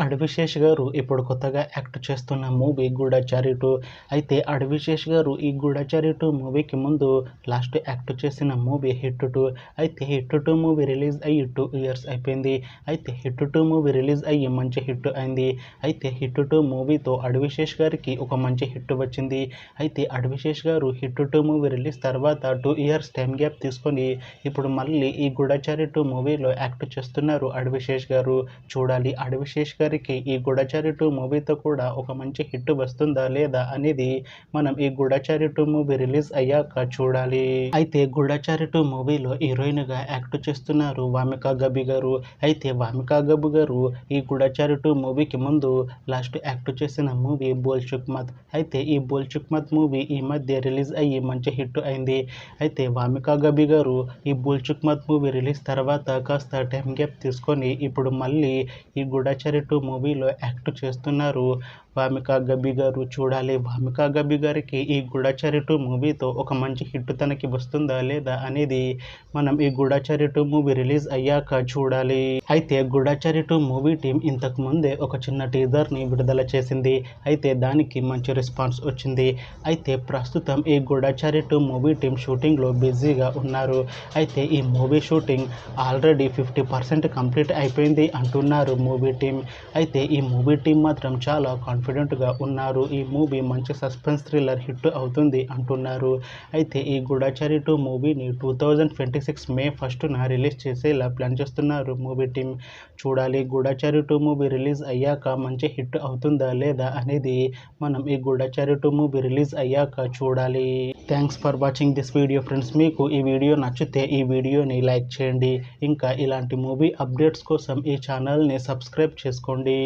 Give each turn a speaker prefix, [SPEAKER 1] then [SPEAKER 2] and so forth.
[SPEAKER 1] అడవిశేష్ గారు ఇప్పుడు కొత్తగా యాక్ట్ చేస్తున్న మూవీ గూఢచారి 2. అయితే అడవిశేష్ గారు ఈ గూఢచారి 2 మూవీకి ముందు లాస్ట్ యాక్ట్ చేసిన మూవీ హిట్ 2. అయితే హిట్ 2 మూవీ రిలీజ్ అయ్యి 2 ఇయర్స్ అయిపోయింది. అయితే హిట్ 2 మూవీ రిలీజ్ అయ్యి మంచి హిట్ అయింది. అయితే హిట్ 2 మూవీతో అడవిశేష్ గారికి ఒక మంచి హిట్ వచ్చింది. అయితే అడవిశేష్ గారు హిట్ 2 మూవీ రిలీజ్ తర్వాత 2 ఇయర్స్ టైం గ్యాప్ తీసుకొని ఇప్పుడు మళ్ళీ ఈ గూఢచారి 2 మూవీలో యాక్ట్ చేస్తున్నారు అడవిశేష్ గారు. చూడాలి అడవిశేష్ గారికి ఈ గూఢచారి 2 మూవీతో కూడా ఒక మంచి హిట్ వస్తుందా లేదా అనేది మనం ఈ గూఢచారి 2 మూవీ రిలీజ్ అయ్యాక చూడాలి. అయితే గూఢచారి 2 మూవీలో హీరోయిన్ గా యాక్ట్ చేస్తున్నారు వామికా గబ్బి గారు. అయితే వామికా గబ్బి గారు ఈ గూఢచారి 2 మూవీకి ముందు లాస్ట్ యాక్ట్ చేసిన మూవీ బోల్ చుక్ మత్. అయితే ఈ బోల్ చుక్ మత్ మూవీ ఈ మధ్య రిలీజ్ అయ్యి మంచి హిట్ అయింది. అయితే వామికా గబ్బి గారు ఈ బోల్ చుక్ మత్ మూవీ రిలీజ్ తర్వాత కాస్త టైం గ్యాప్ తీసుకొని ఇప్పుడు మళ్ళీ ఈ గూఢచారి 2 మూవీలో యాక్ట్ చేస్తున్నారు వామికా గబ్బి గారు. చూడాలి వామికా గబ్బి గారికి ఈ గూఢచారి 2 మూవీతో ఒక మంచి హిట్ తనకి వస్తుందా లేదా అనేది మనం ఈ గూఢచారి 2 మూవీ రిలీజ్ అయ్యాక చూడాలి. అయితే గూఢచారి 2 మూవీ టీం ఇంతకు ముందే ఒక చిన్న టీజర్ని విడుదల చేసింది. అయితే దానికి మంచి రెస్పాన్స్ వచ్చింది. అయితే ప్రస్తుతం ఈ గూఢచారి 2 మూవీ టీం షూటింగ్లో బిజీగా ఉన్నారు. అయితే ఈ మూవీ షూటింగ్ ఆల్రెడీ 50% కంప్లీట్ అయిపోయింది అంటున్నారు మూవీ టీం. అయితే ఈ మూవీ టీం మాత్రం చాలా కాన్ఫిడెంట్గా ఉన్నారు. ఈ మూవీ మంచి సస్పెన్స్ థ్రిల్లర్ హిట్ అవుతుంది అంటున్నారు. అయితే ఈ గూఢచారి 2 మూవీని 2026 మే 1న రిలీజ్ చేసేలా ప్లాన్ చేస్తున్నారు మూవీ టీం. చూడాలి గూఢచారి 2 మూవీ రిలీజ్ అయ్యాక మంచి హిట్ అవుతుందా లేదా అనేది మనం ఈ గూఢచారి 2 మూవీ రిలీజ్ అయ్యాక చూడాలి. Thanks for watching this video friends. మీకు ఈ వీడియో నచ్చితే ఈ వీడియోని లైక్ చేయండి. ఇంకా ఇలాంటి మూవీ అప్డేట్స్ కోసం ఈ ఛానల్ని సబ్స్క్రైబ్ చేసుకోండి.